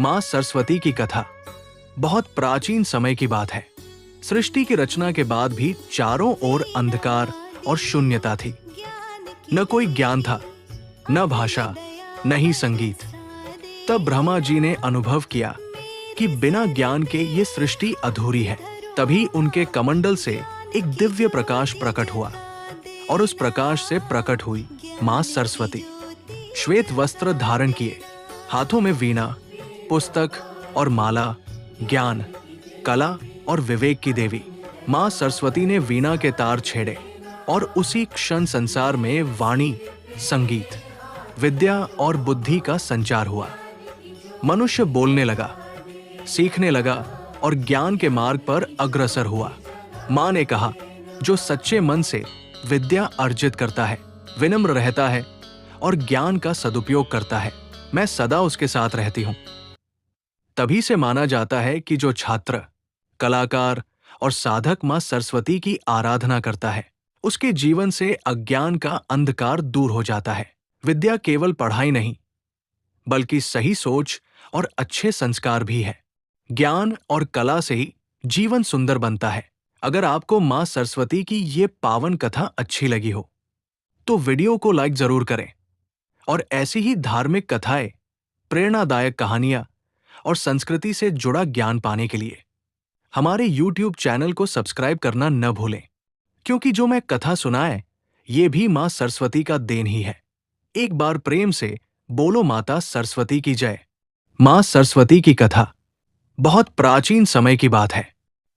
माँ सरस्वती की कथा बहुत प्राचीन समय की बात है। सृष्टि की रचना के बाद भी चारों ओर अंधकार और शून्यता थी। न कोई ज्ञान था, न भाषा, न ही संगीत। तब ब्रह्मा जी ने अनुभव किया कि बिना ज्ञान के ये सृष्टि अधूरी है। तभी उनके कमंडल से एक दिव्य प्रकाश प्रकट हुआ और उस प्रकाश से प्रकट हुई माँ सरस्वती। श्वेत वस्त्र धारण किए, हाथों में वीणा, पुस्तक और माला, ज्ञान, कला और विवेक की देवी। माँ सरस्वती ने वीणा के तार छेड़े और उसी क्षण संसार में वाणी, संगीत, विद्या और बुद्धि का संचार हुआ। मनुष्य बोलने लगा, सीखने लगा और ज्ञान के मार्ग पर अग्रसर हुआ। माँ ने कहा, जो सच्चे मन से विद्या अर्जित करता है, विनम्र रहता है और ज्ञान का सदुपयोग करता है, मैं सदा उसके साथ रहती हूं। तभी से माना जाता है कि जो छात्र, कलाकार और साधक मां सरस्वती की आराधना करता है, उसके जीवन से अज्ञान का अंधकार दूर हो जाता है। विद्या केवल पढ़ाई नहीं, बल्कि सही सोच और अच्छे संस्कार भी है। ज्ञान और कला से ही जीवन सुंदर बनता है। अगर आपको मां सरस्वती की ये पावन कथा अच्छी लगी हो, तो वीडियो को लाइक जरूर करें और ऐसी ही धार्मिक कथाएं, प्रेरणादायक कहानियां और संस्कृति से जुड़ा ज्ञान पाने के लिए हमारे YouTube चैनल को सब्सक्राइब करना न भूलें, क्योंकि जो मैं कथा सुनाए ये भी मां सरस्वती का देन ही है। एक बार प्रेम से बोलो माता सरस्वती की जय। मां सरस्वती की कथा बहुत प्राचीन समय की बात है।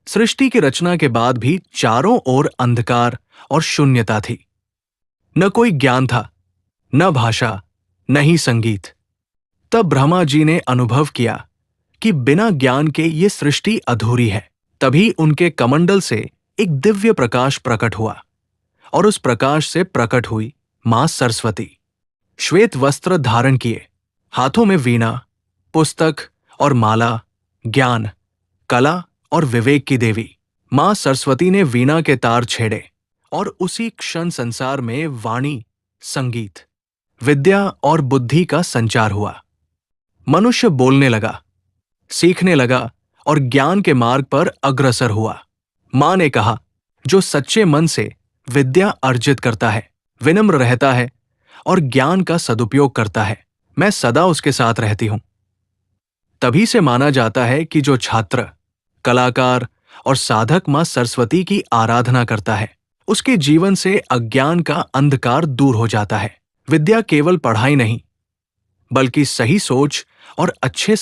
सृष्टि की रचना के बाद भी चारों ओर अंधकार और शून्यता थी। न कोई ज्ञान था, न भाषा, न ही संगीत। तब ब्रह्मा जी ने अनुभव किया कि बिना ज्ञान के ये सृष्टि अधूरी है। तभी उनके कमंडल से एक दिव्य प्रकाश प्रकट हुआ और उस प्रकाश से प्रकट हुई मां सरस्वती। श्वेत वस्त्र धारण किए, हाथों में वीणा, पुस्तक और माला, ज्ञान, कला और विवेक की देवी। मां सरस्वती ने वीणा के तार छेड़े और उसी क्षण संसार में वाणी, संगीत, विद्या और बुद्धि का संचार हुआ। मनुष्य बोलने लगा, सीखने लगा और ज्ञान के मार्ग पर अग्रसर हुआ। माँ ने कहा, जो सच्चे मन से विद्या अर्जित करता है, विनम्र रहता है और ज्ञान का सदुपयोग करता है, मैं सदा उसके साथ रहती हूं। तभी से माना जाता है कि जो छात्र, कलाकार और साधक मां सरस्वती की आराधना करता है, उसके जीवन से अज्ञान का अंधकार दूर हो जाता है। विद्या केवल पढ़ाई नहीं, बल्कि सही सोच और अच्छे